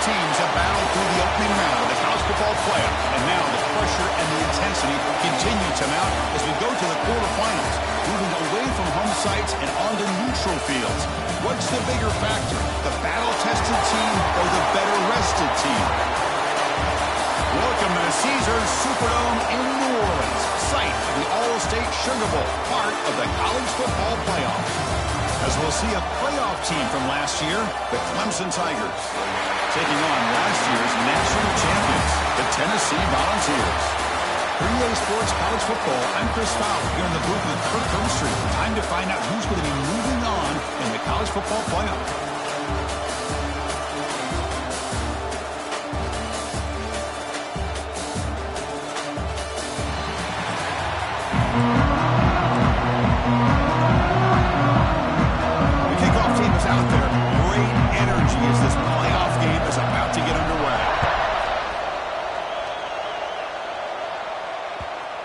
teams have battled through the opening round of the college football playoff, and now the pressure and the intensity continue to mount as we go to the quarterfinals, moving away from home sites and onto neutral fields. What's the bigger factor, the battle-tested team or the better-rested team? Welcome to Caesars Superdome in New Orleans, site of the All-State Sugar Bowl, part of the college football playoff. As we'll see a playoff team from last year, the Clemson Tigers, taking on last year's national champions, the Tennessee Volunteers. For EA Sports College Football, I'm Chris Fowler here in the booth with Kirk Street. Time to find out who's going to be moving on in the college football playoff. Out there, great energy as this playoff game is about to get underway.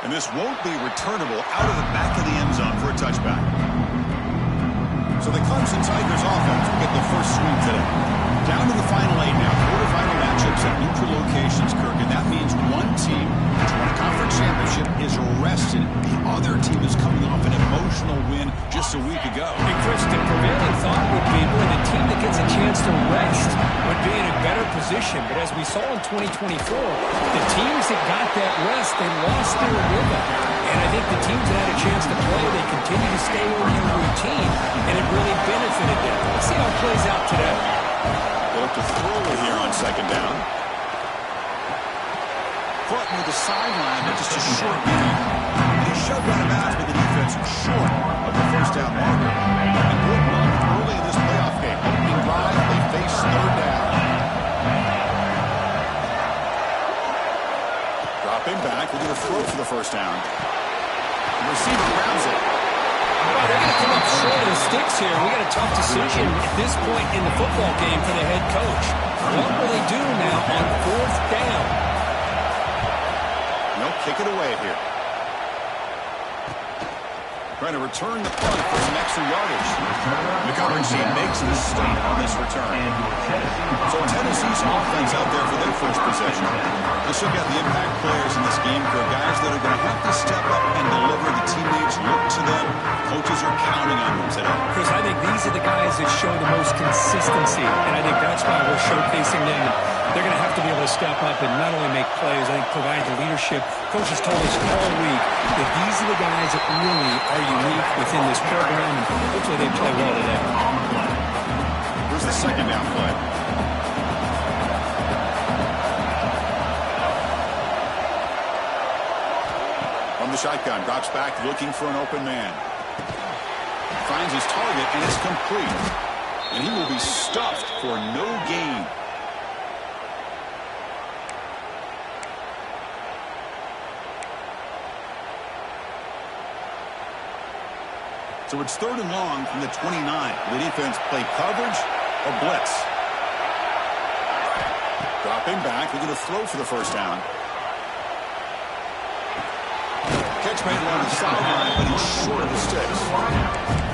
And this won't be returnable out of the back of the end zone for a touchback. So the Clemson Tigers offense will get the first swing today. Down to the final 8 now. Quarterfinal matchups at neutral locations, Kirk, and that means one team which won a conference championship is rested. The other team is coming off an emotional win just a week ago. And Chris, the prevailing thought would be really the team that gets a chance to rest would be in a better position. But as we saw in 2024, the teams that got that rest, they lost their rhythm. And I think the teams that had a chance to play, they continue to stay in their routine, and it really benefited them. Let's see how it plays out today. They look to throw it here on second down. Caught near the sideline, but just a short gain. He shoved out of bounds with the defense short of the first down marker. And good run early in this playoff game. Opening drive, they face third down. Dropping back, we're going to throw for the first down. The receiver grabs it. Well, they're going to come up short of the sticks here. We got a tough decision at this point in the football game for the head coach. What will they do now on fourth down? They'll kick it away here. Trying to return the punt for some extra yardage. The coverage team makes the stop on this return. So Tennessee's offense out there for their first possession. They still got the impact players in this game for guys that are going to have to step up and deliver. The teammates look to them. Coaches are counting on them today. Chris, I think these are the guys that show the most consistency, and I think that's why we're showcasing them. They're going to have to be able to step up and not only make plays, I think provide the leadership. Coach has told us all week that these are the guys that really are unique within this program, and hopefully they play well today. Here's the second down play. From the shotgun, drops back looking for an open man. Finds his target, and it's complete. And he will be stuffed for no gain. So it's third and long from the 29. The defense play coverage or blitz. Dropping back. They're going to throw for the first down. Catch made along the sideline, but he's short of the sticks.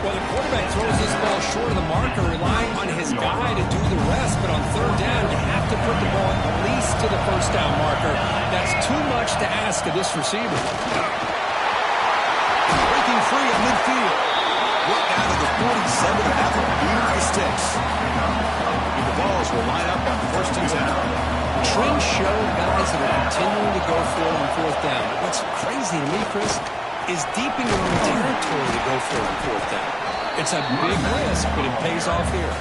Well, the quarterback throws this ball short of the marker, relying on his guy to do the rest. But on third down, you have to put the ball at least to the first down marker. That's too much to ask of this receiver. Breaking free at midfield. Right down to the 47 and have him beat the sticks. And the balls will line up on first and 10. Trends show guys that are continuing to go for it on fourth down. But what's crazy to me, Chris, is deep in your own territory to go for it on fourth down. It's a big risk, but it pays off here.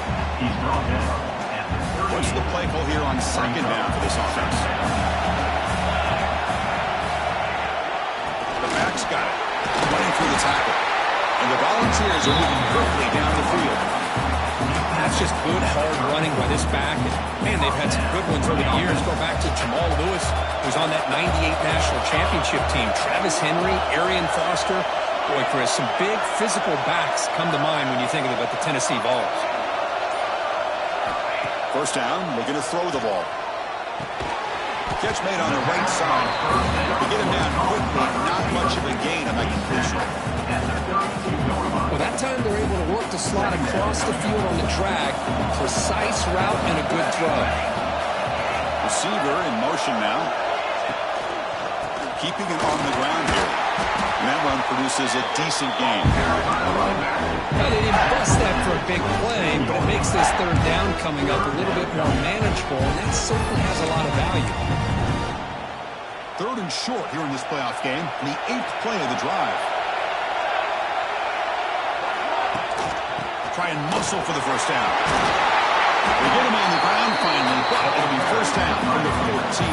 What's the play call here on second down for this offense? The back's got it. Running through the tackle. And the Volunteers are moving quickly down the field. That's just good, hard running by this back. And, man, they've had some good ones over the years. Go back to Jamal Lewis, who's on that 98 National Championship team. Travis Henry, Arian Foster. Boy, Chris, some big physical backs come to mind when you think about the Tennessee Vols. First down, looking to throw the ball. Catch made on the right side. To get him down quickly, not much of a gain on that completion. Well, that time they're able to work the slot across the field on the drag. Precise route and a good throw. Receiver in motion now. Keeping it on the ground here. And that run produces a decent gain. Well, they didn't bust that for a big play, but it makes this third down coming up a little bit more manageable, and that certainly has a lot of value. Third and short here in this playoff game, and the 8th play of the drive. Try and muscle for the first down. They get him on the ground finally, but it'll be first down from the 14.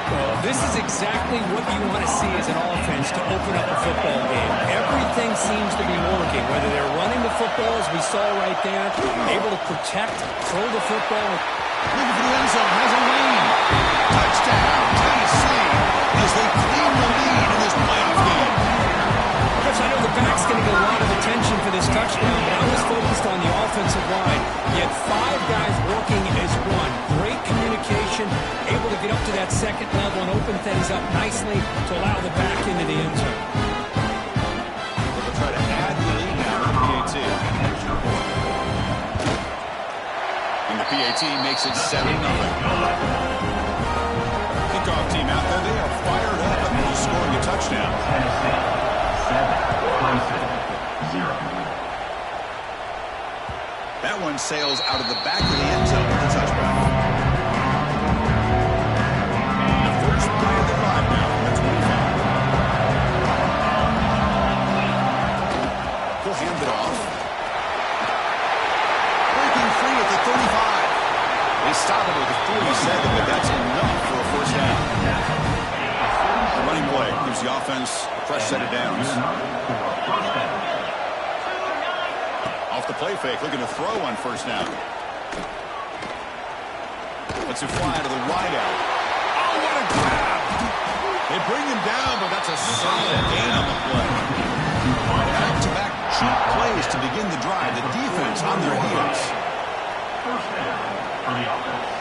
Well, this is exactly what you want to see as an offense to open up a football game. Everything seems to be working, whether they're running the football, as we saw right there, able to protect, throw the football. Looking for the end zone, has a lane. Touchdown, Tennessee, as they clean the lead in this playoff game. Chris, I know the back's going to get a lot of attention for this touchdown, but I was focused on the offensive line. You had 5 guys working as one. Great communication, able to get up to that second level and open things up nicely to allow the back into the end zone. They'll try to add the lead now to the PAT. And the PAT makes it 7-0. Kickoff team out there, they are fired up after scoring a touchdown. Clemson, 0. That one sails out of the back of the end zone with a touchback. The first play of the drive now from the 25. He'll hand it off. Breaking free at the 35. They stop it at the 47, but that's enough for a first down. The running play gives the offense a fresh set of downs. Off the play fake, looking to throw on first down. Lets it fly to the wide out. Oh, what a grab! They bring him down, but that's a solid gain on the play. Back-to-back cheap plays to begin the drive. The defense on their heels. First down for the offense.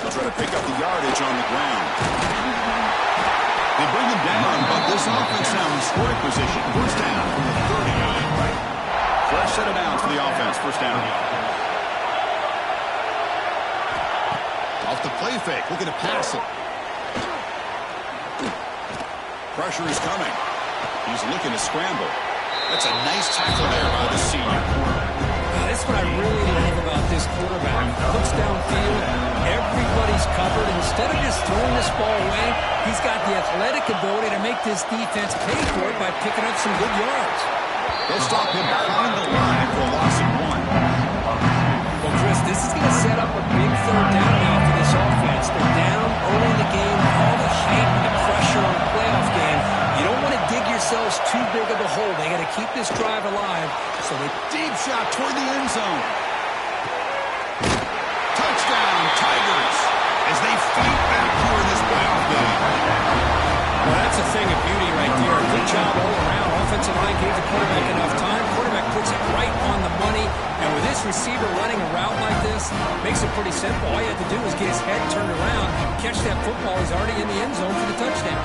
They'll try to pick up the yardage on the ground. They bring him down, but this offense now in scoring position. First down from the 30. Fresh set of downs for the offense. First down. Off the play fake. Looking to pass it. Pressure is coming. He's looking to scramble. That's a nice tackle there by the senior. That's what I really love about this quarterback. Looks downfield. Everybody's covered. Instead of just throwing this ball away, he's got the athletic ability to make this defense pay for it by picking up some good yards. They'll stop him behind the line for a loss of 1. Well, Chris, this is going to set up a big third down now for this offense. They're down early in the game, all the hype and the pressure on a playoff game. You don't want to dig yourselves too big of a hole. They got to keep this drive alive. So they Deep shot toward the end zone. Touchdown, Tigers, as they fight back here in this playoff game. Well, that's a thing of beauty right there. Good job all around. Offensive line gave the quarterback enough time. Quarterback puts it right on the money. And with this receiver running a route like this, makes it pretty simple. All you have to do is get his head turned around, catch that football. He's already in the end zone for the touchdown.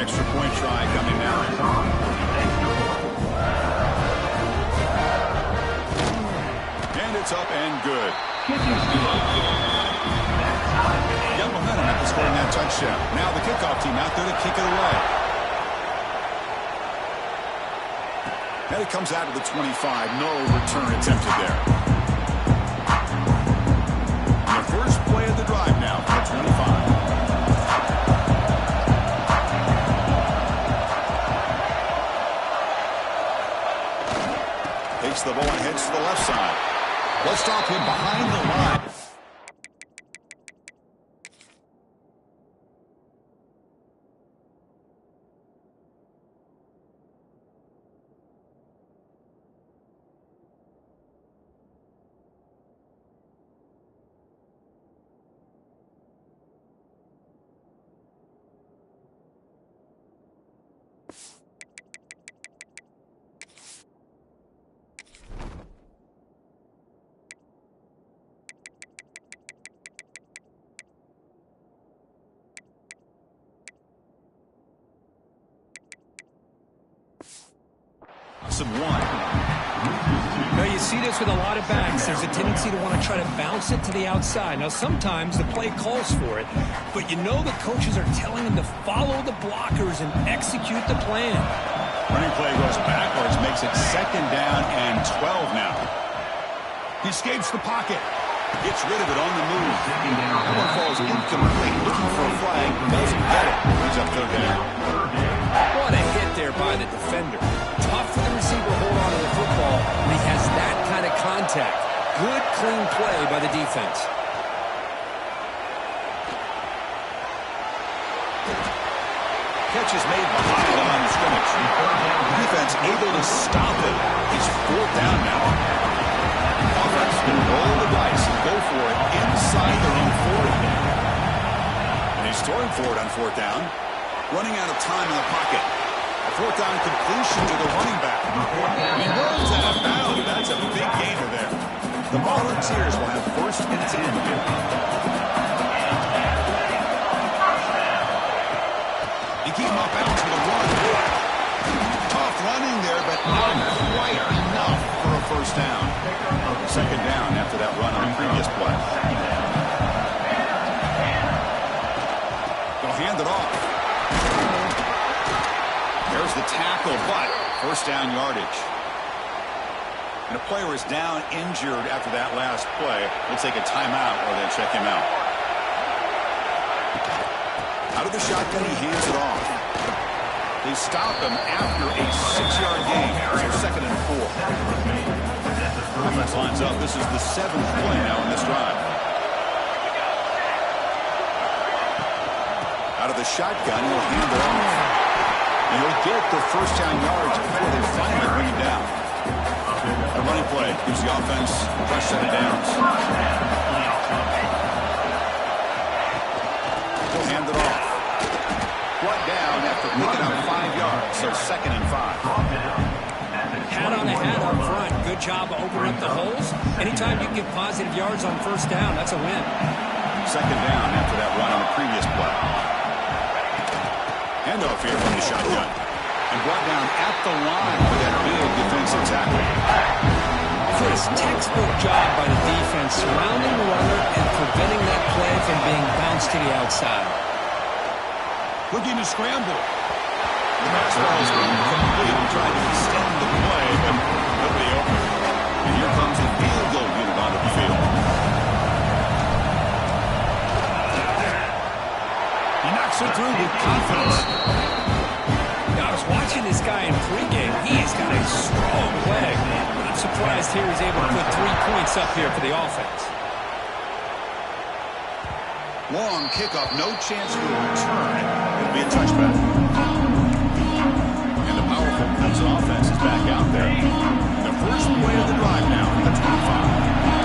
Extra point try coming now. And it's up and good. Got momentum after scoring that touchdown. Now the kickoff team out there to kick it away. And it comes out of the 25. No return attempted there. And the first play of the drive now for the 25. Takes the ball and heads to the left side. Let's stop him behind the line. Now you see this with a lot of backs. There's a tendency to want to try to bounce it to the outside. Now sometimes the play calls for it, but you know the coaches are telling them to follow the blockers and execute the plan. Running play goes backwards, makes it 2nd down and 12 now. He escapes the pocket. Gets rid of it on the move. That one falls incomplete. Looking for a flag. Doesn't get it. He's up 3rd down. What a hit there by the defender. Tough for the receiver to hold on to the football when he has that kind of contact. Good, clean play by the defense. Catch is made behind the line of scrimmage. The defense able to stop it. He's 4th down now. Offense can roll the dice and go for it inside their own 40. And he's throwing for it on 4th down. Running out of time in the pocket. A 4th down completion to the running back. He runs out of bounds. That's a big gainer there. The Volunteers will have 1st and 10 here. You keep him up out to the run. Tough running there, but not quite enough for a 1st down. 2nd down after that run on the previous play. They'll hand it off. There's the tackle, but 1st down yardage. And a player is down injured after that last play. We'll take a timeout or then check him out. Out of the shotgun, he hands it off. They stop him after a 6-yard gain. So 2nd and 4. Offense lines up. This is the 7th play now in this drive. Out of the shotgun, he'll hand it off. And he'll get the 1st down yards before they finally bring him down. A running play gives the offense a fresh set of downs. He'll hand it off. Brought down after picking up 5 yards, so 2nd and 5. Hat on the hat up front. Good job of opening up the holes. Anytime you can get positive yards on 1st down, that's a win. 2nd down after that run on the previous play. Handoff here from the shotgun. And brought down at the line for that big defensive tackle. Chris, textbook job by the defense surrounding the runner and preventing that play from being bounced to the outside. Looking to scramble. The pass ball is incomplete. Trying to extend the play, but nobody open. And here comes the field goal unit onto the field. He knocks it through with confidence. Now, I was watching this guy in pregame. He's got a strong leg. I'm surprised here he's able to put 3 points up here for the offense. Long kickoff, no chance for a return. It'll be a touchback. And the powerful Clemson offense is back out there. And the first play of the drive now, the 25.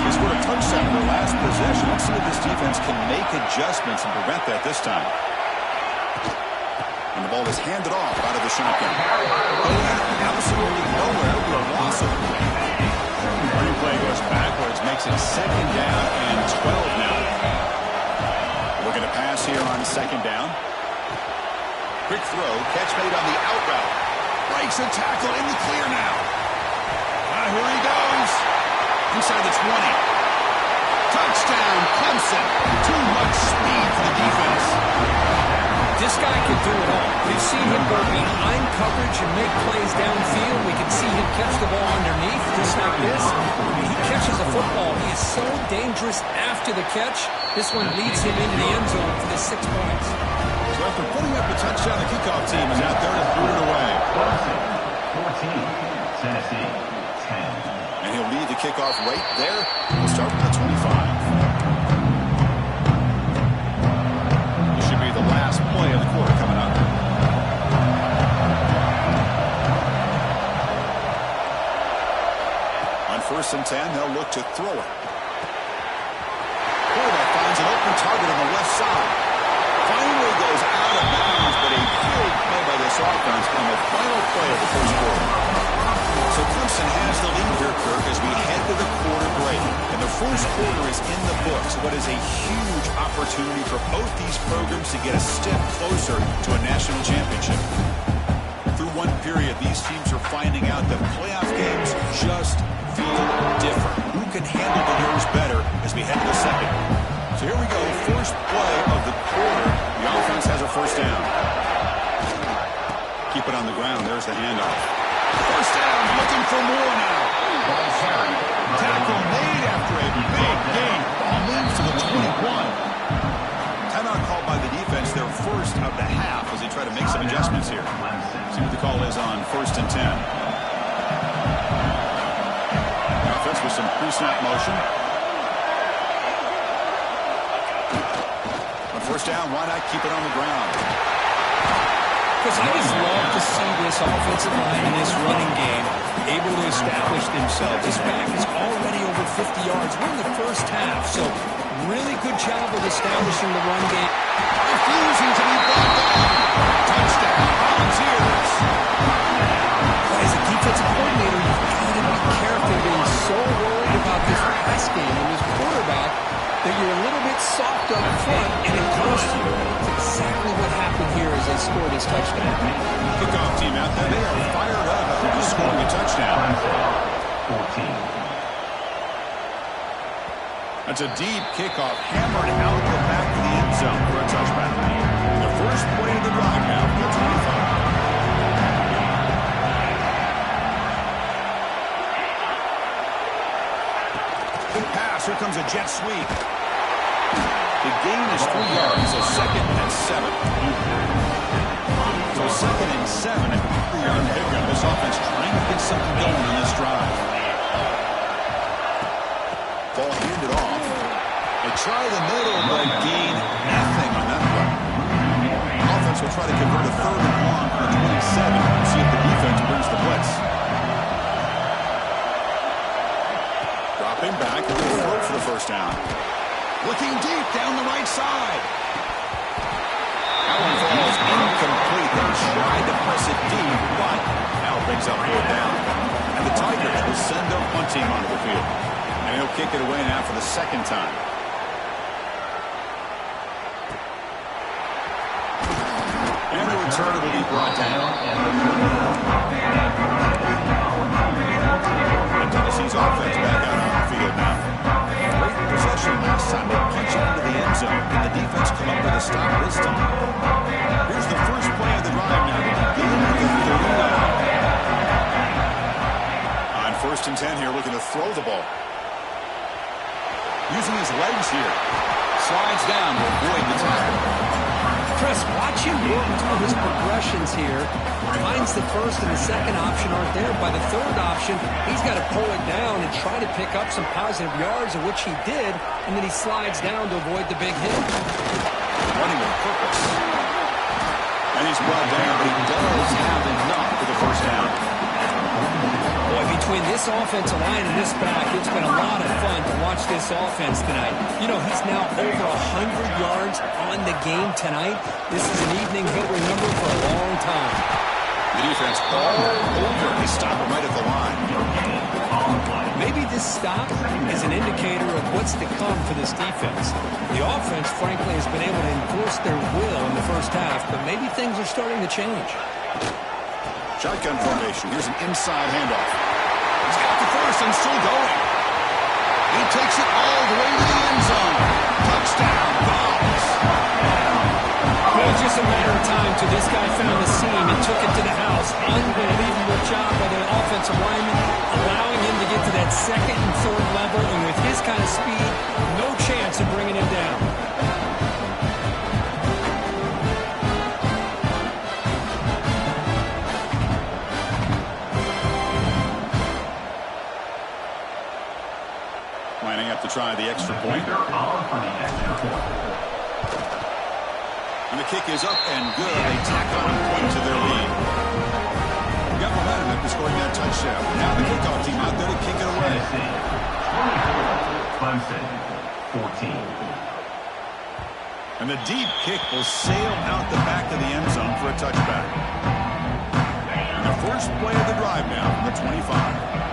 They scored a touchdown in their last possession. Let's see if this defense can make adjustments and prevent that this time. And the ball is handed off out of the shotgun. Going absolutely nowhere for a loss of play. Running play goes backwards, makes it 2nd down and 12 now. Looking to pass here on 2nd down. Quick throw, catch made on the out route. Breaks a tackle in the clear now. Here he goes. Inside the 20. Touchdown, Clemson. Too much speed for the defense. This guy can do it all. We've seen him go behind coverage and make plays downfield. We can see him catch the ball underneath, just like this. He catches the football. He is so dangerous after the catch. This one leads him into the end zone for the 6 points. So after putting up the touchdown, the kickoff team is out there to boot it away. 14, Tennessee, 10. And he'll lead the kickoff right there. We'll start with the 25. This should be the last play of the quarter coming up. On 1st and 10, they'll look to throw it. Quarterback finds an open target on the left side. Finally goes out of bounds, but a big play by this offense on the final play of the first quarter. So Clemson has the lead here, Kirk, as we head to the quarter break. And the first quarter is in the books. What is a huge opportunity for both these programs to get a step closer to a national championship. Through one period, these teams are finding out that playoff games just feel different. Who can handle the nerves better as we head to the second? So here we go, first play of the quarter. The offense has a first down. Keep it on the ground. There's the handoff. First down, looking for more now. Tackle made after a big gain. Ball moves to the 21. Timeout called by the defense, their first of the half as they try to make some adjustments here. See what the call is on 1st and 10. The offense with some pre-snap motion. On 1st down, why not keep it on the ground? Because I just love to see this offensive line in this running game able to establish themselves. This back is already over 50 yards. We're in the first half, so really good job of establishing the run game. Refusing to be brought down. Touchdown, Volunteers. As a defensive coordinator, you've got to be careful being so worried about this pass game and this quarterback that you're a little bit soft up front, and it costs you. That's exactly what happened here as they scored his touchdown. Kickoff team out there, they are fired up after just scoring a touchdown. 14. That's a deep kickoff, hammered out the back of the end zone for a touchback. The first play of the drive now for the 25. Good pass, here comes a jet sweep. The gain is 3 yards, so 2nd and 7. So 2nd and 7 at 3-yard pickup. This offense trying to get something going on this drive. Ball handed off. They try the middle, but gain nothing on that play. Offense will try to convert a 3rd and 1 from the 27 and see if the defense brings the blitz. Dropping back, and they'll throw for the first down. Looking deep down the right side. That one falls incomplete. They tried to press it deep, but now brings up 4th down. And the Tigers will send their punt team onto the field. And he'll kick it away now for the 2nd time. And the return will be brought down. And Tennessee's offense back out on the field now. Great possession last time. They punch it into the end zone. Can the defense come up with a stop this time? Here's the first play of the drive now. Beginning with the 39. On 1st and 10 here, looking to throw the ball. Using his legs here. Slides down to avoid the tackle. Chris, watch him work through his progressions here. Finds the 1st and the 2nd option aren't there. By the 3rd option, he's got to pull it down and try to pick up some positive yards, of which he did, and then he slides down to avoid the big hit. Running with purpose. And he's brought down, but he does have enough for the first down. Boy, between this offensive line and this back, it's been a lot of fun to watch this offense tonight. You know, he's now over 100 yards on the game tonight. This is an evening he'll remember for a long time. The defense all over. They stop him right at the line. Maybe this stop is an indicator of what's to come for this defense. The offense, frankly, has been able to enforce their will in the first half, but maybe things are starting to change. Shotgun formation. Here's an inside handoff. He's got the first and still going. He takes it all the way to the end zone. Touchdown, Dogs. Well, it's just a matter of time till this guy found the seam and took it to the house. Unbelievable job by the offensive lineman, allowing him to get to that second and third level, and with his kind of speed, no chance of bringing him down. Lining up to try the extra point. And the kick is up and good. They tack on a point to their lead. Got momentum after scoring that touchdown. Now the kickoff team out there to kick it away. Clemson, 14. And the deep kick will sail out the back of the end zone for a touchback. And the first play of the drive now from the 25.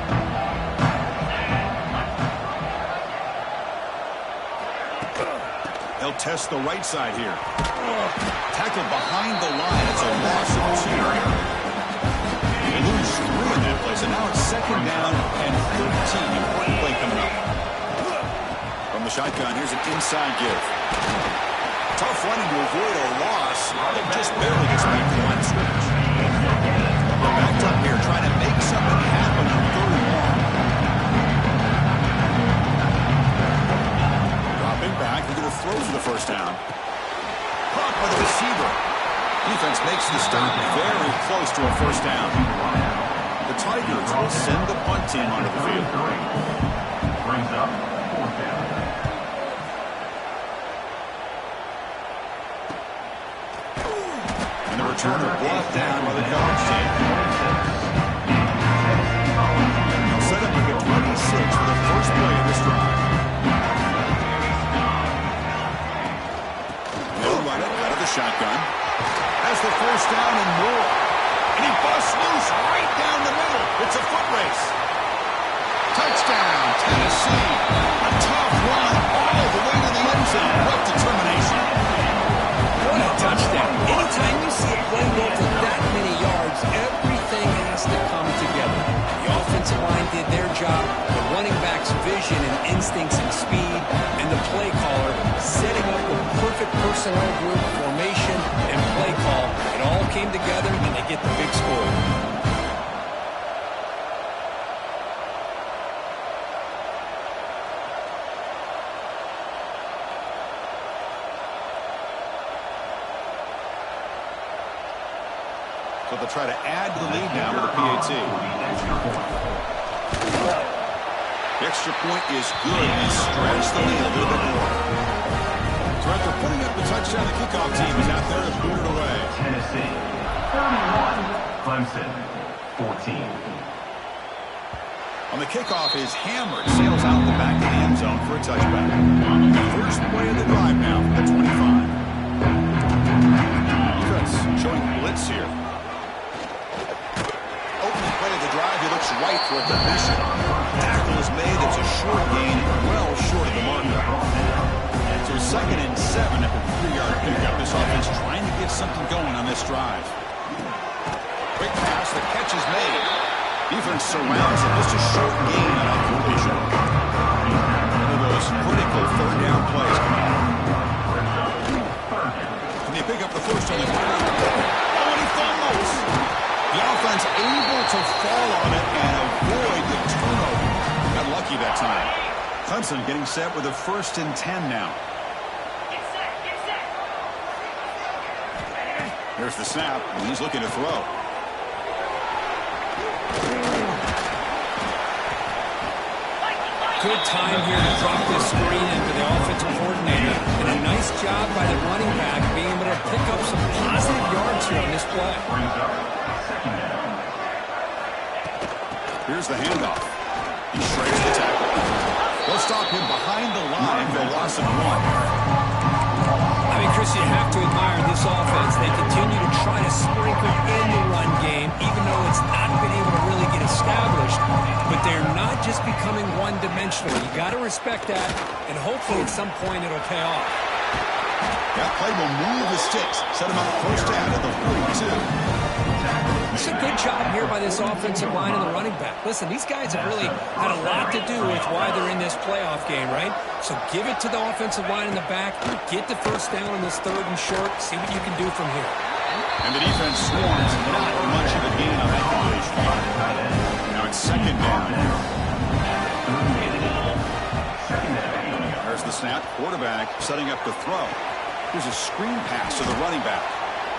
They'll test the right side here. Tackled behind the line. It's a loss of 2. They lose 3 in that place, and now it's second down and 13. Play coming up. From the shotgun, here's an inside give. Tough running to avoid a loss. It just barely gets back to the line of scrimmage. They're backed up here trying to make something happen on 3rd and long. Back, they're going to throw for the first down. Caught by the receiver. Defense makes the stop very close to a first down. The Tigers will send the punt team onto the field. Brings up 4th down. And the returner brought down by the coverage team. They'll set up at the 26 for the first play of this drive. Shotgun has the first down and more, and he busts loose right down the middle. It's a foot race. Touchdown, Tennessee. A tough run all the way to the end zone. What determination. What a touchdown. Anytime you see a play go for that many yards, everything has to come together. The offensive line did their job, the running back's vision and instincts and speed, and the play caller setting up a perfect personnel group, formation, and play call. It all came together, and they get the big score. So they'll try to add to the lead now with a PAT. The extra point is good. They stretch the lead a little bit more. So after putting up the touchdown, the kickoff team is out there to boot it away. Tennessee, 31. Clemson, 14. On the kickoff, his hammer sails out the back of the end zone for a touchback. The first play of the drive now from the 25. Defense showing blitz here. Opening play of the drive, he looks right for a completion. Tackle is made. It's a short gain, well short of the marker. So 2nd and 7 after the 3-yard pickup. This offense trying to get something going on this drive. Quick pass, the catch is made. Defense surrounds it. Just a short gain on that completion. One of those critical 3rd down plays come out. Can they pick up the first on the ground? Oh, and he fumbles. The offense able to fall on it and avoid the turnover. Got lucky that time. Clemson getting set with a 1st and 10 now. There's the snap, and he's looking to throw. Good time here to drop this screen into the offensive coordinator. And a nice job by the running back being able to pick up some positive yards here on this play. Here's the handoff. He shreds the tackle. They'll stop him behind the line for a loss of 1. I And Chris, you have to admire this offense. They continue to try to sprinkle in the run game, even though it's not been able to really get established. But they're not just becoming one-dimensional. You got to respect that, and hopefully at some point it'll pay off. That play will move the sticks, set them up first down at the 42. It's a good job here by this offensive line and the running back. Listen, these guys have really had a lot to do with why they're in this playoff game, right? So give it to the offensive line in the back. Get the first down on this 3rd and short. See what you can do from here. And the defense swarms, not much of a gain on that completion. Now it's 2nd down. There's the snap. Quarterback setting up to throw. Here's a screen pass to the running back.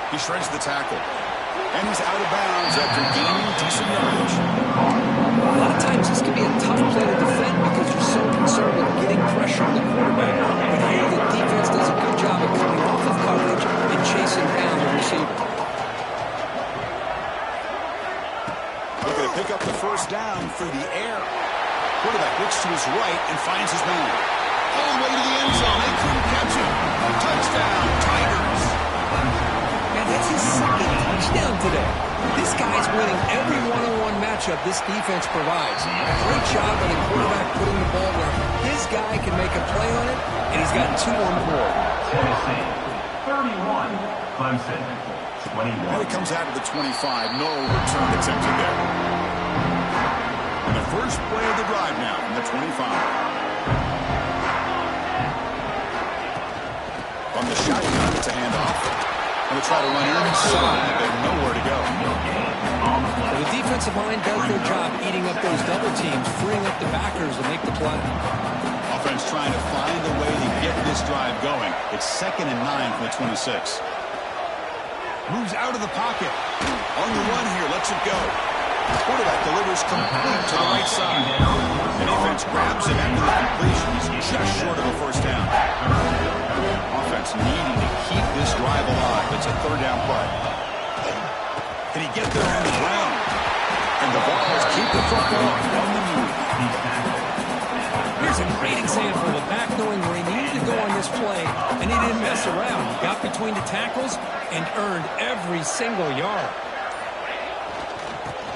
He shreds the tackle. And he's out of bounds after gaining decent yardage. A lot of times this can be a tough play to defend because you're so concerned with getting pressure on the quarterback. But here the defense does a good job of coming off of coverage and chasing down the receiver. Looking to pick up the first down through the air. Quarterback looks to his right and finds his man. All the way to the end zone. They couldn't catch him. Touchdown, Tigers. And that's his 2nd touchdown today. This guy's winning every one-on-one matchup this defense provides. Great job by the quarterback putting the ball where his guy can make a play on it, and he's got 2 on the board. Tennessee, 31. Clemson, 21. And it comes out of the 25. No return attempted there. And the first play of the drive now from the 25. From the shotgun, it's a handoff. And they try to run inside, but nowhere to go. Well, the defensive line does their job eating up those double teams, freeing up the backers to make the play. Offense trying to find a way to get this drive going. It's 2nd and 9 from the 26. Moves out of the pocket. On the run here, lets it go. Quarterback delivers complete to the right side. The defense grabs him after the completion. He's just short of a first down. Offense needing to keep this drive alive. It's a 3rd down play. Can he get there on the ground? And the Vols keep the football on the move. Here's a great example of a back knowing where he needed to go on this play, and he didn't mess around. He got between the tackles and earned every single yard.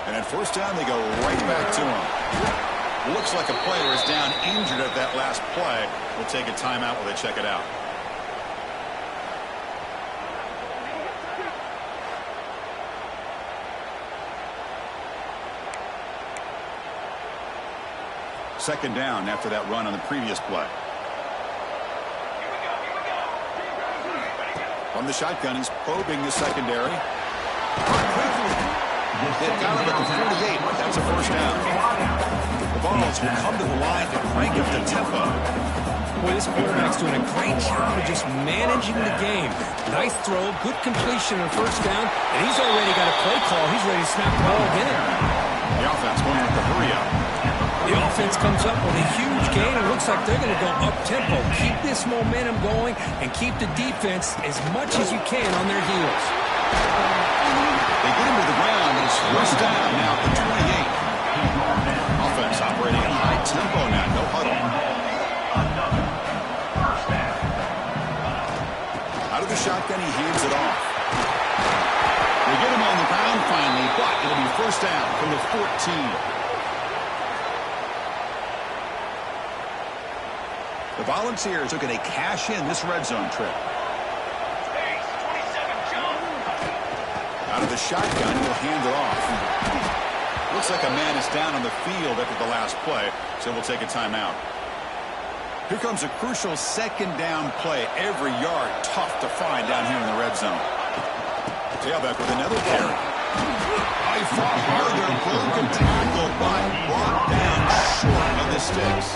And at first down, they go right back to him. Looks like a player is down injured at that last play. We'll take a timeout while they check it out. Second down after that run on the previous play. From the shotgun, he's probing the secondary. They've got him at the 48. That's a first down. The Vols will come to the line to crank up the tempo. Boy, this quarterback's doing a great job of just managing the game. Nice throw, good completion on first down, and he's already got a play call. He's ready to snap the ball again. The offense going with the hurry-up. The offense comes up with a huge gain. It looks like they're going to go up-tempo. Keep this momentum going and keep the defense as much as you can on their heels. They get him to the ground, and it's first down now at the 28. Offense operating at high tempo now. No huddle. Out of the shotgun, he hands it off. They get him on the ground finally, but it'll be first down from the 14. The Volunteers are going to cash in this red zone trip. Out of the shotgun, he'll hand it off. Looks like a man is down on the field after the last play, so we'll take a timeout. Here comes a crucial second down play. Every yard tough to find down here in the red zone. Tailback with another carry. I fought hard there, broken tackle, but brought down short of the sticks.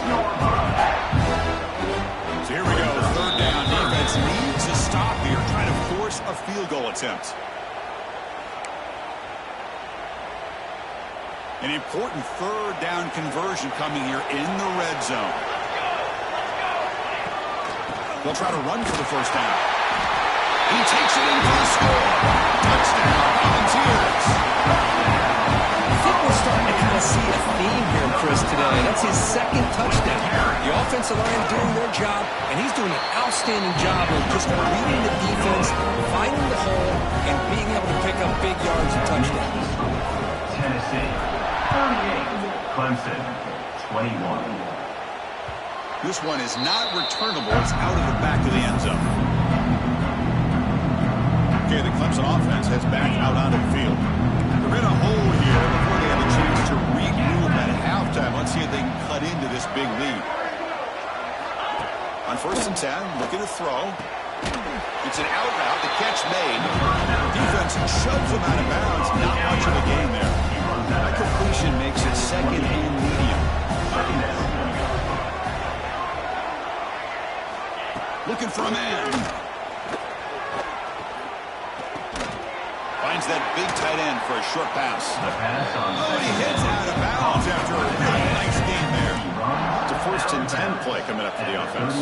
So here we go, third down. Defense needs a stop here, trying to force a field goal attempt. An important third down conversion coming here in the red zone. They'll try to run for the first down. He takes it in for the score. Touchdown, Volunteers. I think we're starting to kind of see a theme here, Chris, today. That's his second touchdown. The offensive line doing their job, and he's doing an outstanding job of just reading the defense, finding the hole, and being able to pick up big yards and touchdowns. Tennessee, 38. Clemson, 21. This one is not returnable. It's out of the back of the end zone. Okay, the Clemson offense heads back out onto the field. They're in a hole here before they have a chance to regroup at halftime. Let's see if they can cut into this big lead. On 1st and 10, looking to throw. It's an out route. The catch made. Defense shoves him out of bounds. Not much of a gain there. That completion makes it 2nd and medium. Looking for a man. Finds that big tight end for a short pass. Oh, he hits out of bounds after a really nice game there. It's a 1st and 10 play coming up for the offense.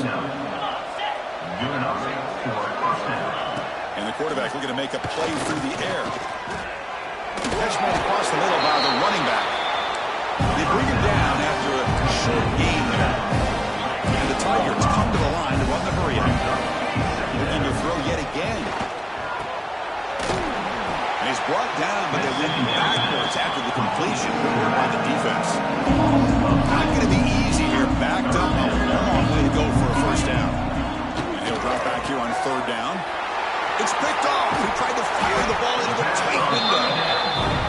And the quarterback looking to make a play through the air. Catch made across the middle by the running back. They bring him down after a short gain there. And the Tigers come to the line to run the hurry up. Looking to throw yet again. And he's brought down, but they went backwards after the completion by the defense. Not going to be easy here. Backed up a long way to go for a 1st down. And he'll drop back here on 3rd down. It's picked off. He tried to fire the ball into the tight window.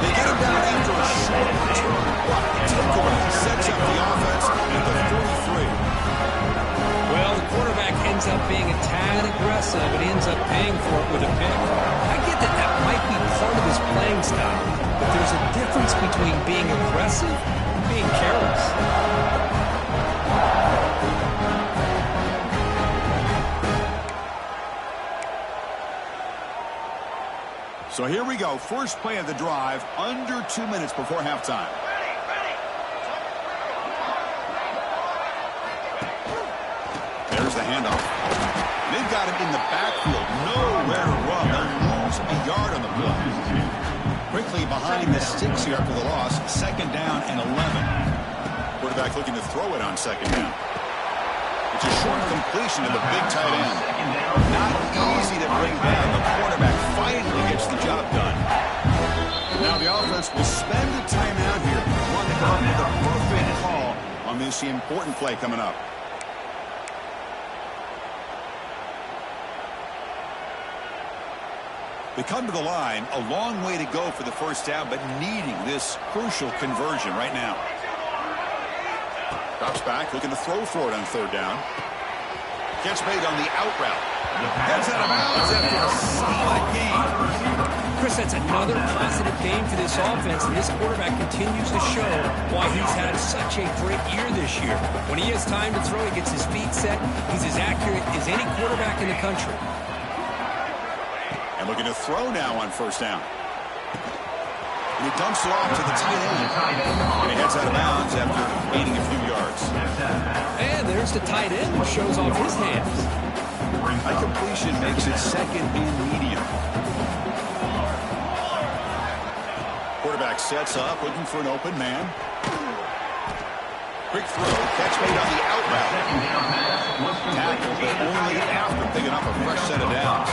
They get him down after a short return. But the takeaway sets up the offense at the 43. Well, the quarterback ends up being a tad aggressive, but he ends up paying for it with a pick. I get that that might be part of his playing style, but there's a difference between being aggressive and being careless. So here we go. First play of the drive, under 2 minutes before halftime. There's the handoff. They've got him in the backfield. Nowhere to run. They'll lose a yard on the play. Quickly behind the sticks here after the loss. 2nd down and 11. Quarterback looking to throw it on 2nd down. It's a short completion to the big tight end. Not easy to bring down. The quarterback finally gets the job done. Now the offense will spend a timeout here. Want to come up with a perfect call on this important play coming up. They come to the line, a long way to go for the 1st down, but needing this crucial conversion right now. Drops back, looking to throw for it on 3rd down. Gets made on the out route. Heads out of bounds after a solid game. Chris, that's another positive game for this offense, and this quarterback continues to show why he's had such a great year this year. When he has time to throw, he gets his feet set. He's as accurate as any quarterback in the country. And looking to throw now on 1st down. And he dumps it off to the tight end. And he heads out of bounds after gaining a few yards. And there's the tight end who shows off his hands. High completion makes it 2nd and medium. Quarterback sets up, looking for an open man. Quick throw, catch made on the out route. Tackle, but only after picking up a fresh set of downs.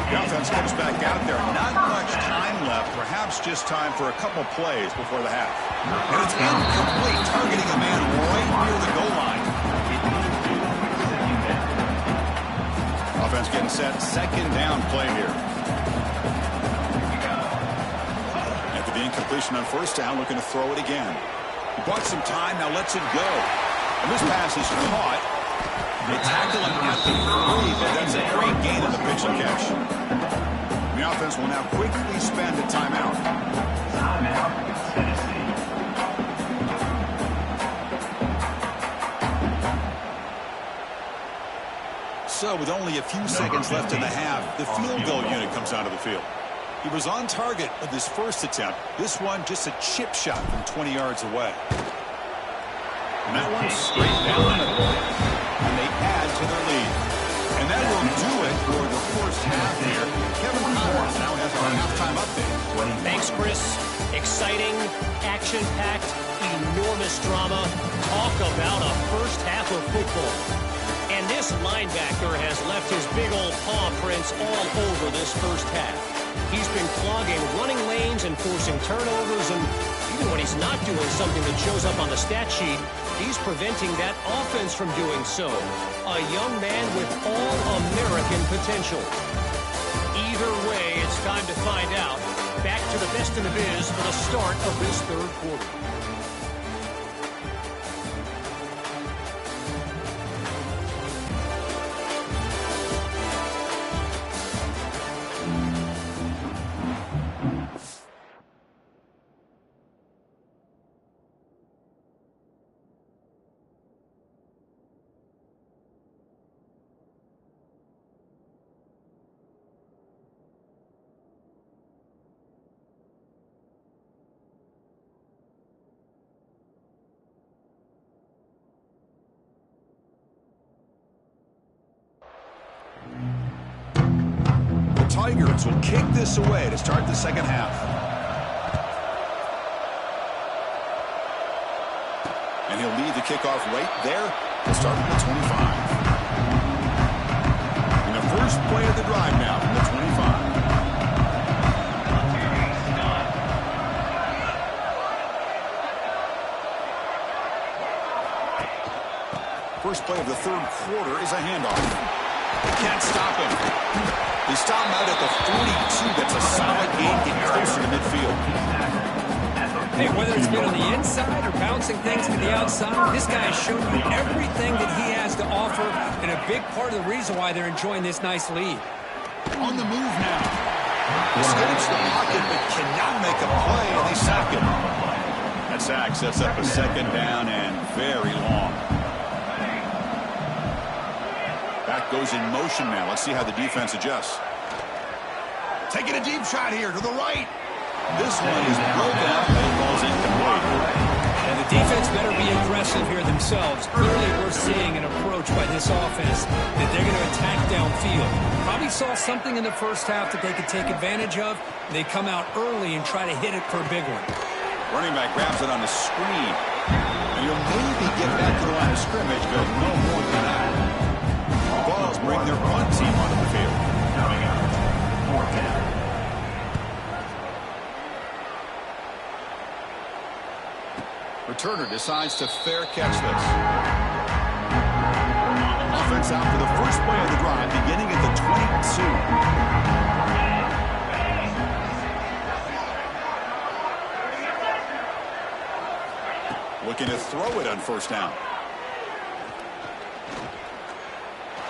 The offense comes back out there. Not much time left. Perhaps just time for a couple plays before the half. And it's incomplete, targeting a man right near the goal line. Offense getting set. 2nd down play here. After the incompletion on 1st down, looking to throw it again. He bought some time, now lets it go. And this pass is caught. They tackle him at the 3, but that's a great gain on the pitch and catch. The offense will now quickly spend a timeout. So with only a few seconds left in the half, the field goal unit comes out of the field. He was on target with his 1st attempt. This one just a chip shot from 20 yards away. And that one's straight down the middle. And they add to their lead. And that will do it for the first half here. Kevin Collins now has our halftime update. Thanks, Chris. Exciting, action-packed, enormous drama. Talk about a first half of football. And this linebacker has left his big old paw prints all over this first half. He's been clogging running lanes and forcing turnovers, and even when he's not doing something that shows up on the stat sheet, he's preventing that offense from doing so. A young man with all-American potential. Either way, it's time to find out. Back to the best in the biz for the start of this third quarter. Tigers will kick this away to start the second half. And he'll lead the kickoff right there to start from the 25. And the first play of the drive now from the 25. First play of the third quarter is a handoff. Can't stop him. They stop him out at the 42. That's a solid gain, getting closer to midfield. Hey, whether it's been on the inside or bouncing things to the outside, this guy has shown you everything that he has to offer, and a big part of the reason why they're enjoying this nice lead. On the move now. Escapes the pocket, but cannot make a play, and they sack him. That sack sets up a second down and very long. Back goes in motion now. Let's see how the defense adjusts. Taking a deep shot here to the right. This one is broken up and it falls incomplete. And the defense better be aggressive here themselves. Clearly we're seeing an approach by this offense that they're going to attack downfield. Probably saw something in the first half that they could take advantage of. They come out early and try to hit it for a big one. Running back grabs it on the screen. And you'll maybe get back to the line of scrimmage, but no more than that. Balls bring their punt team onto the field. Coming up, fourth down. Returner decides to fair catch this. Offense out for the first play of the drive, beginning at the 22. Looking to throw it on first down.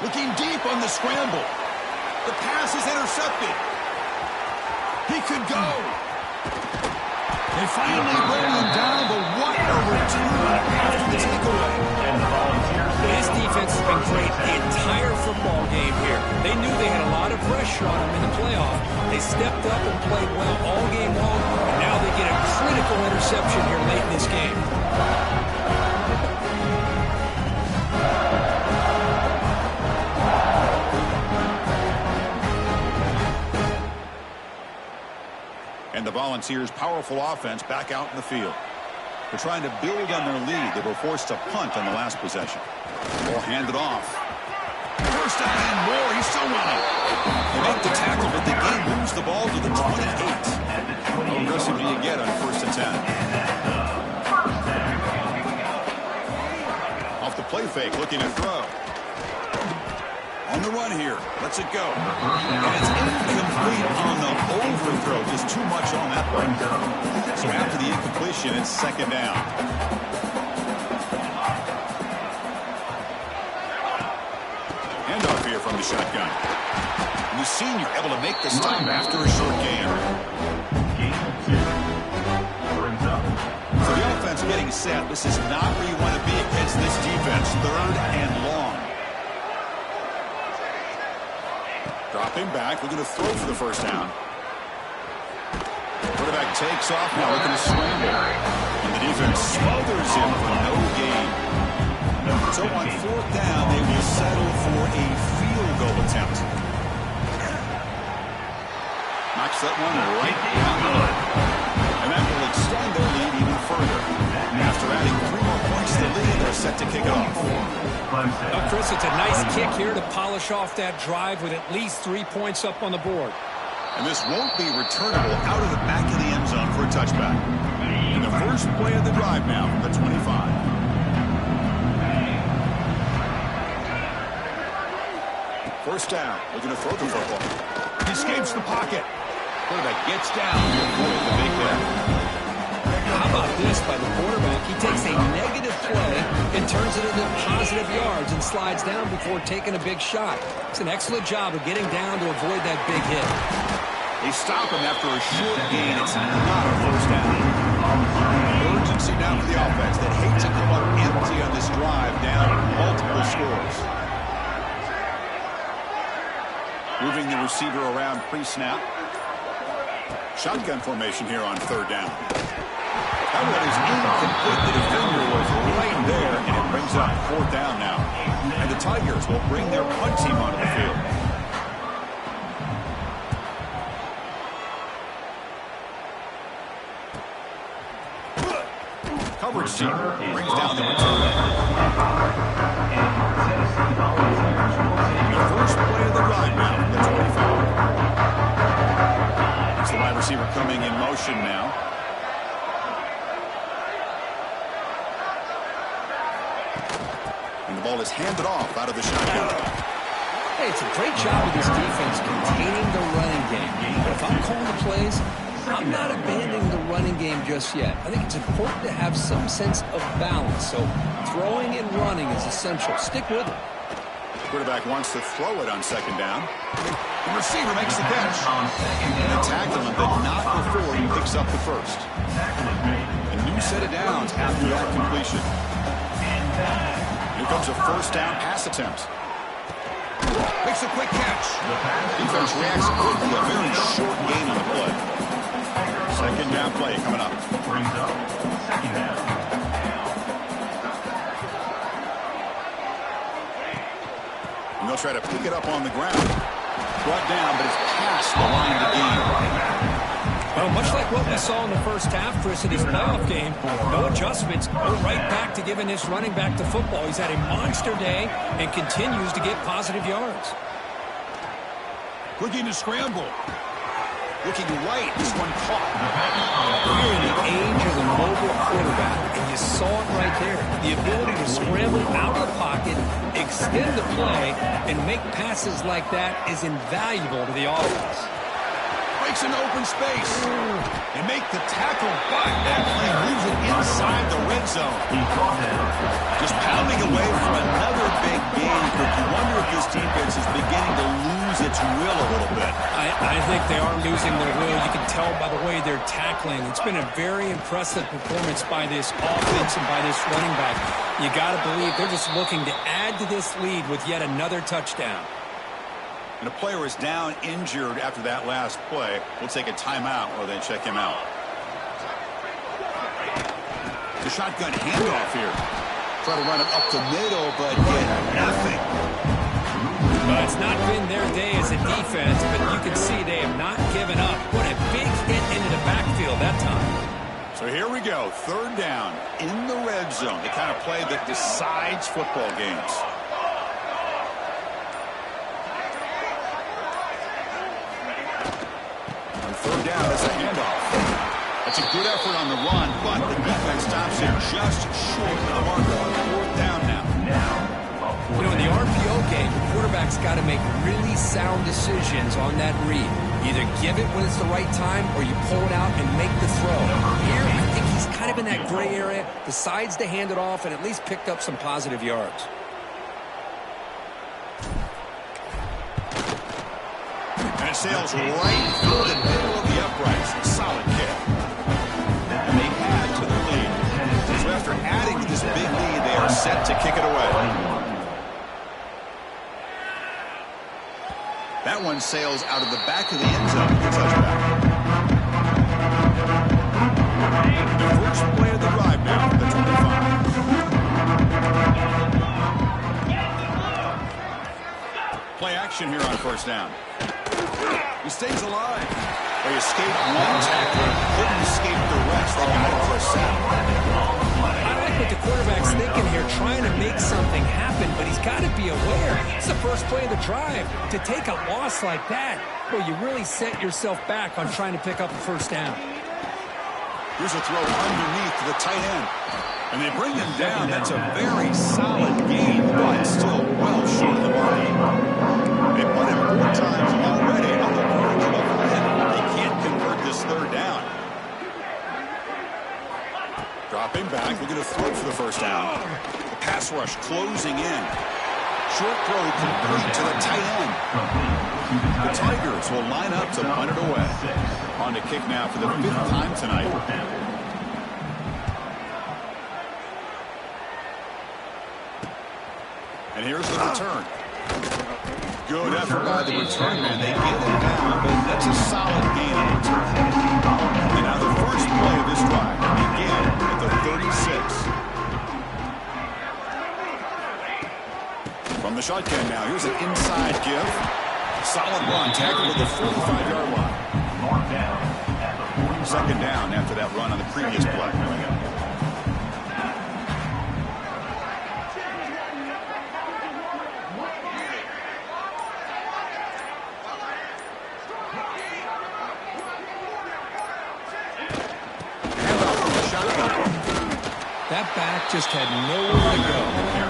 Looking deep on the scramble. The pass is intercepted. He could go. They finally bring him down, but what a return after the takeaway. This defense has been great the entire football game here. They knew they had a lot of pressure on them in the playoff. They stepped up and played well all game long, and now they get a critical interception here late in this game. And the Volunteers' powerful offense back out in the field. They're trying to build on their lead. They were forced to punt on the last possession. Ball handed off. First down and more. He's still running. They make the tackle, but the game moves the ball to the 28. How aggressive do you get on first and 10? Off the play fake, looking to throw. On the run here. Lets it go. And it's incomplete on the overthrow. Just too much on that one. So after the incompletion, it's second down. Handoff here from the shotgun. And the senior able to make the stop after a short gain. So the offense getting set. This is not where you want to be against this defense. Third and long. Dropping back, looking to throw for the first down. Quarterback takes off now, looking to scramble. And the defense smothers him for no gain. So on fourth down, they will settle for a field goal attempt. Not Drops that one right down the middle. And that will extend their lead even further. After adding 3 more points to the lead, they're set to kick it off. Now, Chris, it's a nice kick here to polish off that drive with at least 3 points up on the board. And this won't be returnable out of the back of the end zone for a touchback. And the first play of the drive now from the 25. First down, looking to throw the football. He escapes the pocket. Quarterback gets down to avoid the big hit. How about this by the quarterback? He takes a negative play and turns it into positive yards and slides down before taking a big shot. It's an excellent job of getting down to avoid that big hit. They stop him after a short gain. It's not a first down. Urgency now for the offense that hate to come up empty on this drive, down multiple scores. Moving the receiver around pre-snap. Shotgun formation here on third down. That one is incomplete. The defender was right there, and it brings up fourth down now. And the Tigers will bring their punt team onto the field. Coverage team brings down the return. The first play of the drive now from the 25. It's the wide receiver coming in motion now. And the ball is handed off out of the shotgun. Hey, it's a great job of this defense containing the running game. But if I'm calling the plays, I'm not abandoning the running game just yet. I think it's important to have some sense of balance. So throwing and running is essential. Stick with it. Quarterback wants to throw it on second down. The receiver makes the catch. And they tackle him, but not before he picks up the first. A new set of downs after that completion. Here comes a first down pass attempt. Makes a quick catch. Defense reacts quickly. A very short gain on the play. Second down play coming up. Brings up second down. And they'll try to pick it up on the ground. Brought down, but it's past the line to gain. Well, much like what we saw in the first half, Chris, in his playoff game, no adjustments, go right back to giving this running back to football. He's had a monster day and continues to get positive yards. Looking to scramble. Looking right, this one caught. We're in the age of the mobile quarterback, and you saw it right there. The ability to scramble out of the pocket, extend the play, and make passes like that is invaluable to the offense. Breaks an open space. They make the tackle, but that play moves it inside the red zone. Just pounding away for another big gain, but you wonder if this defense is beginning to lose its will a little bit. I think they are losing their will. You can tell by the way they're tackling. It's been a very impressive performance by this offense and by this running back. You got to believe they're just looking to add to this lead with yet another touchdown. And a player is down injured after that last play. We'll take a timeout while they check him out. The shotgun handoff here. Try to run it up the middle, but get nothing. Well, it's not been their day as a defense, but you can see they have not given up. What a big hit into the backfield that time. So here we go. Third down in the red zone. The kind of play that decides football games. Third down is a handoff. That's a good effort on the run, but the defense stops it just short of the marker. Fourth down now. You know, in the RPO game, the quarterback's got to make really sound decisions on that read. Either give it when it's the right time, or you pull it out and make the throw. Here, I think he's kind of in that gray area, decides to hand it off, and at least picked up some positive yards. And it sails right through the middle of the uprights. Solid kick. And they add to the lead. So after adding to this big lead, they are set to kick it away. That one sails out of the back of the end zone for the touchback. The first play of the drive now for the 25. Play action here on first down. He stays alive. They escaped one tackler, couldn't escape the rest. They got it for a sack. I like what the quarterback's thinking here, trying to make something happen, but he's got to be aware. It's the first play of the drive. To take a loss like that, well, you really set yourself back on trying to pick up a first down. Here's a throw underneath to the tight end. And they bring him down. That's a very solid gain, but still well short of the mark. They've won him 4 times already on the verge of a win. They can't convert this third down. Dropping back, looking to throw for the first down. The pass rush closing in. Short throw complete to the tight end. The Tigers will line up to punt it away. On to kick now for the 5th time tonight. And here's the return. Good effort by the return man. They get it down, but that's a solid gain on the return. And now the first play of this drive began at the 36. From the shotgun now, here's an inside give. Solid run, tackled at the 45-yard line. Second down after that run on the previous play. That back just had nowhere to go.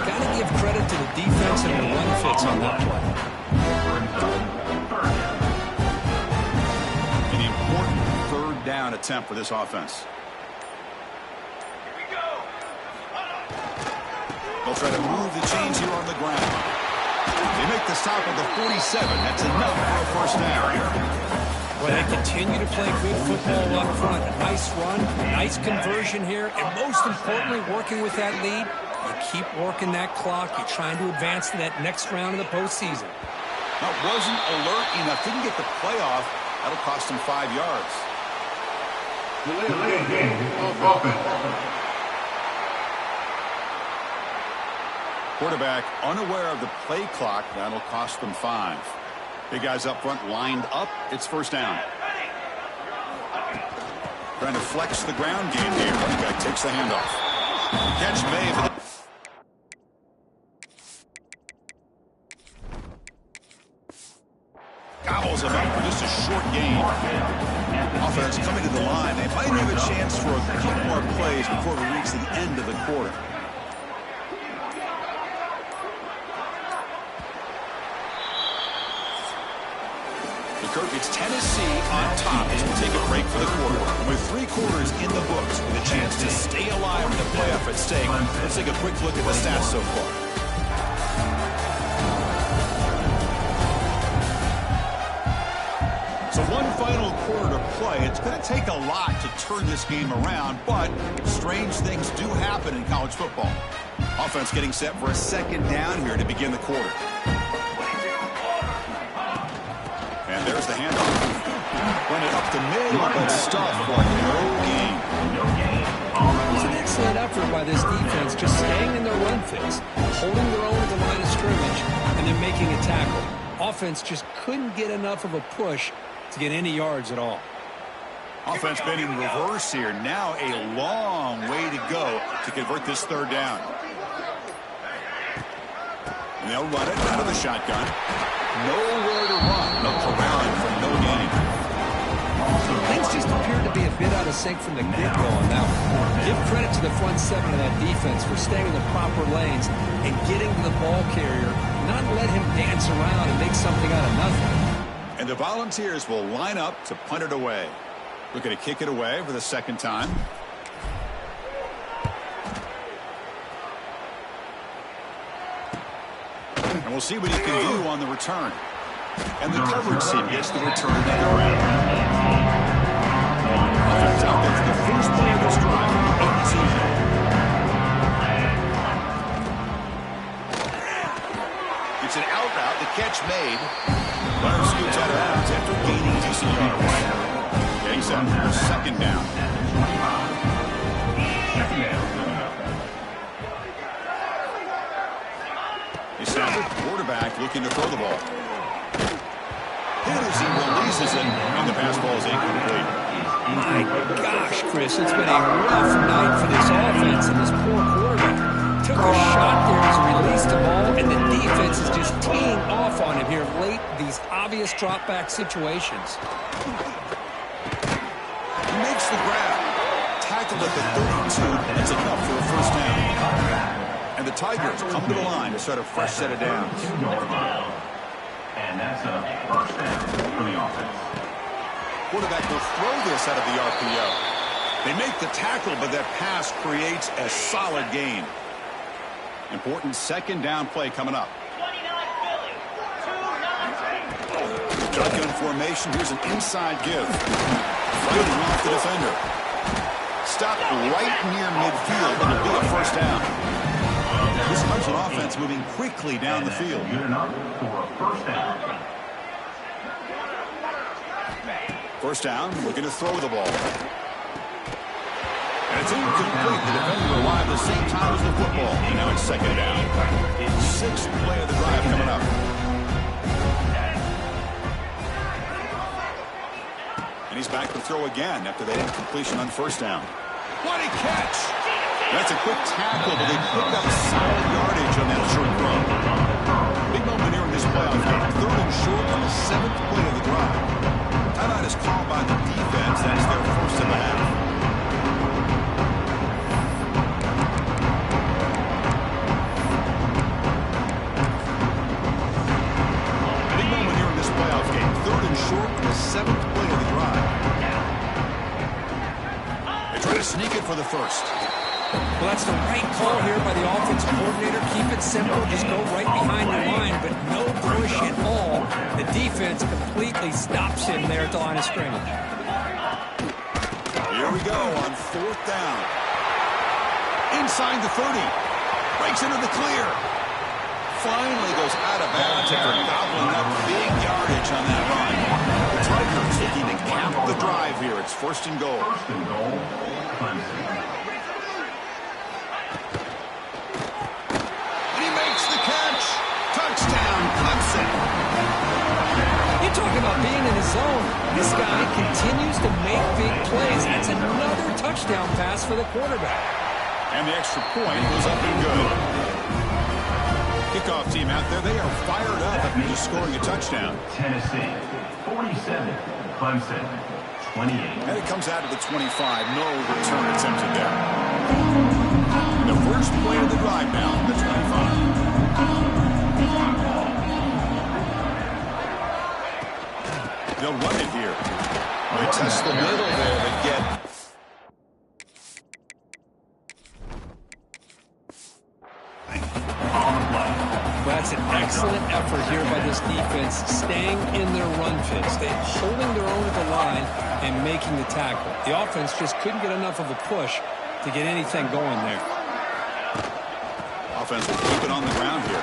Got to give credit to the defense and the run fits on that play. An important third down attempt for this offense. They'll try to move the chains here on the ground. They make the stop at the 47. That's enough for a first down. Well, they continue to play good football up front. A nice run, nice conversion here, and most importantly, working with that lead, you keep working that clock. You're trying to advance to that next round of the postseason. That wasn't alert enough. Didn't get the playoff. That'll cost him 5 yards. Delayed game. Offense. Quarterback unaware of the play clock. That'll cost them 5. Big guys up front lined up. It's first down. Trying to flex the ground game here. Running back takes the handoff. Catch made. Gobbles him up for just a short gain. Offense coming to the line. They might have a chance for a couple more plays before we reach the end of the quarter. It's Tennessee on top as we take a break for the quarter. With 3 quarters in the books, with a chance to stay alive with the playoff at stake, let's take a quick look at the stats so far. So one final quarter to play. It's going to take a lot to turn this game around, but strange things do happen in college football. Offense getting set for a second down here to begin the quarter. And there's the handoff. Run it up the middle, but stuffed for no gain. It's an excellent effort by this defense, just staying in their run fits, holding their own at the line of scrimmage, and then making a tackle. Offense just couldn't get enough of a push to get any yards at all. Offense been in reverse here. Now a long way to go to convert this third down. And they'll run it out of the shotgun. Nowhere to run. No corralling for no gain. Things just appeared to be a bit out of sync from the get-go on that one. Give credit to the front 7 of that defense for staying in the proper lanes and getting to the ball carrier, not let him dance around and make something out of nothing. And the Volunteers will line up to punt it away. Looking to kick it away for the second time. And we'll see what he can do on the return. And the coverage team gets the return to the ground. Offense out there for the first play of this drive. 18. It's an out route. The catch made. Runner scoots out of bounds after gaining decent yards. Getting set for second down. He snapped the quarterback looking to throw the ball. Hit as he releases misses it, and the pass ball is incomplete. My gosh, Chris, it's been a rough night for this offense and this poor quarterback. Took a shot there as he released the ball, and the defense is just teeing off on him here late, these obvious drop-back situations. He makes the grab. Tackled at the 32. That's enough for a first down. And the Tigers come to the line to start a fresh set of downs. And that's a first down for the offense. Quarterback will throw this out of the RPO. They make the tackle, but that pass creates a solid gain. Important second down play coming up. Shotgun formation. Here's an inside give. Fighting off the defender. Stopped right near midfield, and it'll be a first down. This Clemson offense moving quickly down the field. Good enough for a first down. First down, looking to throw the ball. And it's incomplete. The defender arrived at the same time as the football. And now it's second down. Sixth play of the drive coming up. And he's back to throw again after that incompletion on first down. What a catch! That's a quick tackle, but they picked up solid yardage on that short throw. Big moment here in this playoff game. Third and short on the seventh play of the drive. Timeout is called by the defense. That's their first in the half. Big moment here in this playoff game. Third and short on the seventh play of the drive. They try to sneak it for the first. Well, that's the right call here by the offensive coordinator. Keep it simple. Just go right behind the line, but no push at all. The defense completely stops him there at the line of scrimmage. Here we go on fourth down. Inside the 30. Breaks into the clear. Finally goes out of bounds after gobbling up big yardage on that run. The Tigers looking to cap the drive here. It's first and goal. First and goal, Clemson. Touchdown, Clemson. You're talking about being in his zone. This guy continues to make big plays. That's another touchdown pass for the quarterback. And the extra point was up and good. Kickoff team out there, they are fired up after just scoring a touchdown. Tennessee, 47, Clemson, 28. And it comes out to the 25. No return attempted there. The first play of the drive now, the 25. They'll run it here. They test the middle there, but get... Well, that's an excellent effort here by this defense, staying in their run fits. They're holding their own at the line and making the tackle. The offense just couldn't get enough of a push to get anything going there. Offense will keep it on the ground here.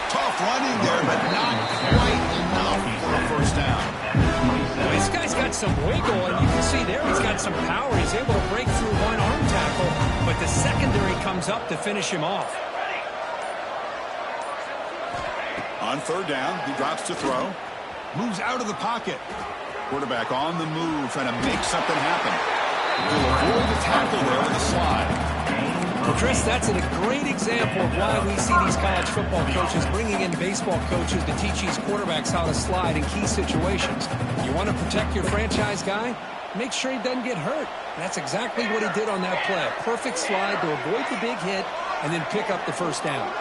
Tough running there, but not quite enough for a first down. Well, this guy's got some wiggle, and you can see there he's got some power. He's able to break through one arm tackle, but the secondary comes up to finish him off. On third down, he drops to throw. Moves out of the pocket. Quarterback on the move, trying to make something happen. He'll avoid the tackle there with a slide. Well, Chris, that's a great example of why we see these college football coaches bringing in baseball coaches to teach these quarterbacks how to slide in key situations. You want to protect your franchise guy? Make sure he doesn't get hurt. That's exactly what he did on that play. A perfect slide to avoid the big hit and then pick up the first down.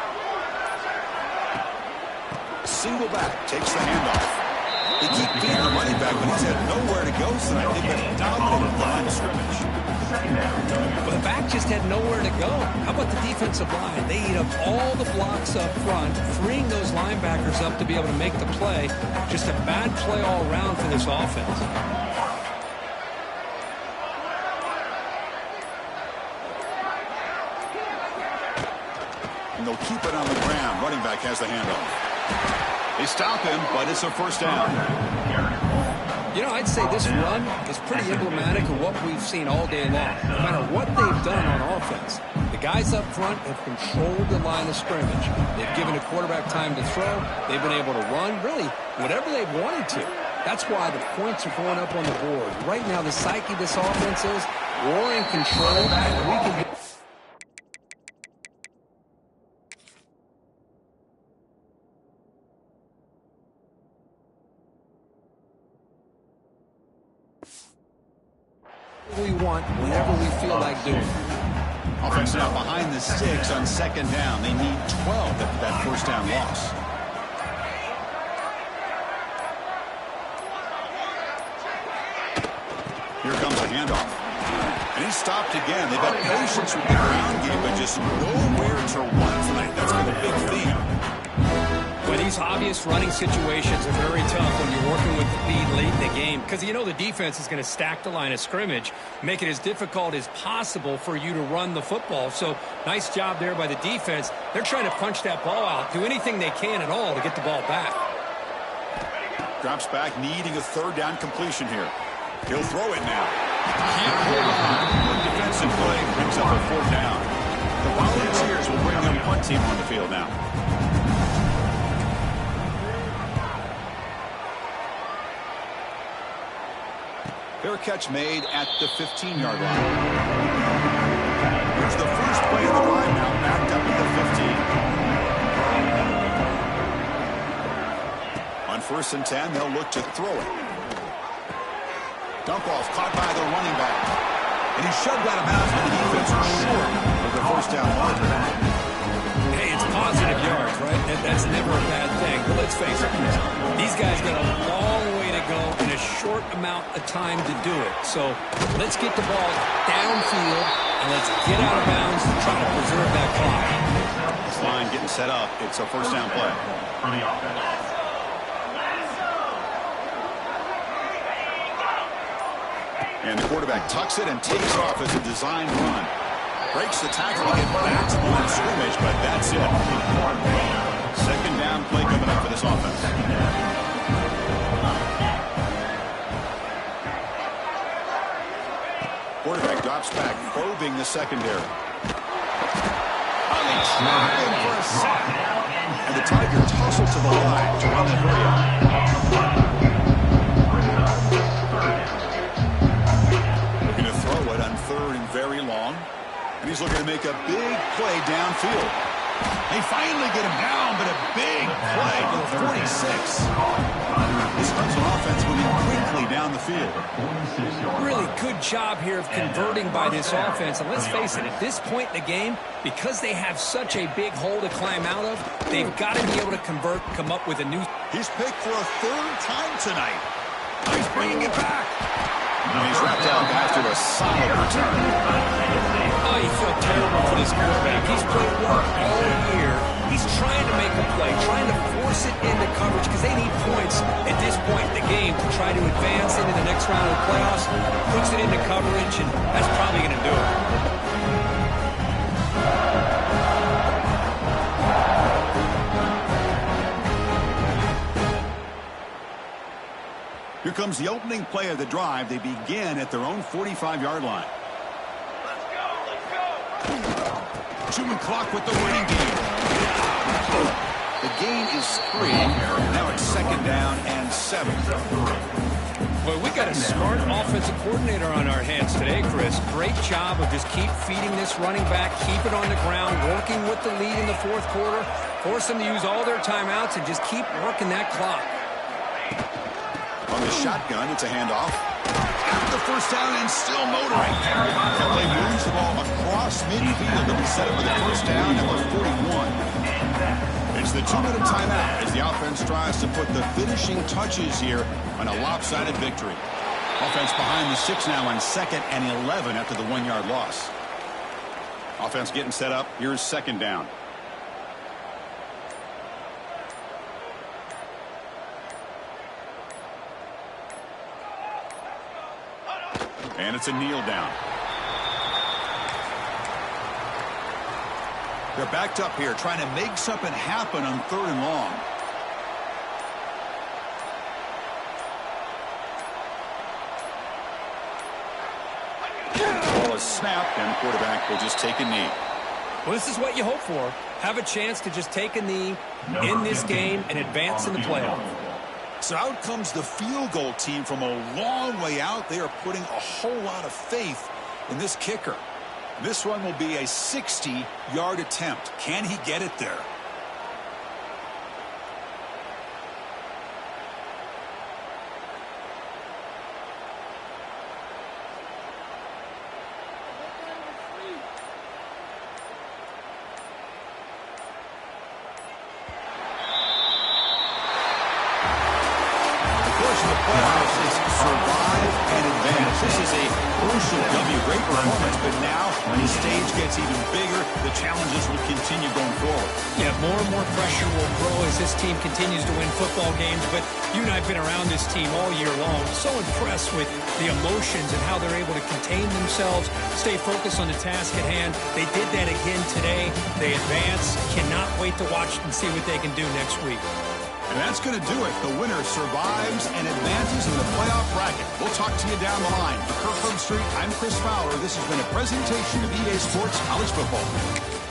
Single back, takes the handoff. They keep beating the running back, but he's had nowhere to go tonight. They've been dominating the line of scrimmage. Well, the back just had nowhere to go. How about the defensive line? They eat up all the blocks up front, freeing those linebackers up to be able to make the play. Just a bad play all around for this offense. And they'll keep it on the ground. Running back has the handoff. They stop him, but it's a first down. You know, I'd say this run is pretty emblematic of what we've seen all day long. No matter what they've done on offense, the guys up front have controlled the line of scrimmage. They've given a quarterback time to throw. They've been able to run, really, whatever they've wanted to. That's why the points are going up on the board. Right now, the psyche of this offense is we're in control, and we can get... we want whenever we feel like doing. Offense now behind the sticks on second down. They need 12 after that first down loss. Here comes a handoff. And he's stopped again. They've got patience with the ground game, but just nowhere to run tonight. That's been a big theme. Well, these obvious running situations are very tough when you're working with the lead late in the game, because you know the defense is going to stack the line of scrimmage, make it as difficult as possible for you to run the football. So nice job there by the defense. They're trying to punch that ball out, do anything they can at all to get the ball back. Drops back, needing a third down completion here. He'll throw it now. Can't hold on. Good defensive play brings up a fourth down. The Volunteers will bring their punt team on the field now. Fair catch made at the 15-yard line. Here's the first play of the drive now, backed up at the 15. On 1st and 10, they'll look to throw it. Dump off caught by the running back. And he shoved out of bounds, but the defense was short of the first down line. Hey, it's positive yards, right? That's never a bad thing. But let's face it, these guys got a long way to go in a short amount of time to do it. So let's get the ball downfield and let's get out of bounds and try to preserve that clock. This line getting set up. It's a first down play. For the offense. And the quarterback tucks it and takes off as a design run. Breaks the tackle to get back to the line of scrimmage, but that's it. Second down play coming up for this offense. Quarterback drops back, probing the secondary. They trap him for a sack. And the Tigers hustle to the line to run the hurry up. On third and very long. And he's looking to make a big play downfield. They finally get him down, but a big play to the 46. This Clemson offense moving quickly down the field. Really good job here of converting by this offense. And let's face it, at this point in the game, because they have such a big hole to climb out of, they've got to be able to convert, come up with a new... He's picked for a third time tonight. He's bringing it back. And he's wrapped up after a solid return. Oh, you feel terrible for this quarterback. He's played work all year. He's trying to make a play, trying to force it into coverage because they need points at this point in the game to try to advance into the next round of the playoffs. Puts it into coverage, and that's probably going to do it. Here comes the opening play of the drive. They begin at their own 45-yard line. Chewing clock with the running game. The gain is 3. Now it's second down and 7. Boy, we got a smart offensive coordinator on our hands today, Chris. Great job of just keep feeding this running back, keep it on the ground, working with the lead in the fourth quarter, force them to use all their timeouts, and just keep working that clock. On the shotgun, it's a handoff. Got the first down and still motoring. The play moves the ball across midfield to be set up with a first down at the 41. It's the 2-minute timeout as the offense tries to put the finishing touches here on a lopsided victory. Offense behind the 6 now on 2nd and 11 after the 1-yard loss. Offense getting set up. Here's second down. And it's a kneel down. They're backed up here trying to make something happen on 3rd and long. Ball is snapped and the quarterback will just take a knee. Well, this is what you hope for. Have a chance to just take a knee in this game and advance in the playoff. So out comes the field goal team from a long way out. They are putting a whole lot of faith in this kicker. This one will be a 60-yard attempt. Can he get it there? Survive and advance. This is a crucial W. Great performance, but now the stage gets even bigger. The challenges will continue going forward. Yeah, more and more pressure will grow as this team continues to win football games. But you and I have been around this team all year long. So impressed with the emotions and how they're able to contain themselves, stay focused on the task at hand. They did that again today. They advance. Cannot wait to watch and see what they can do next week. And that's going to do it. The winner survives and advances in the playoff bracket. We'll talk to you down the line. For Kirkland Street, I'm Chris Fowler. This has been a presentation of EA Sports College Football.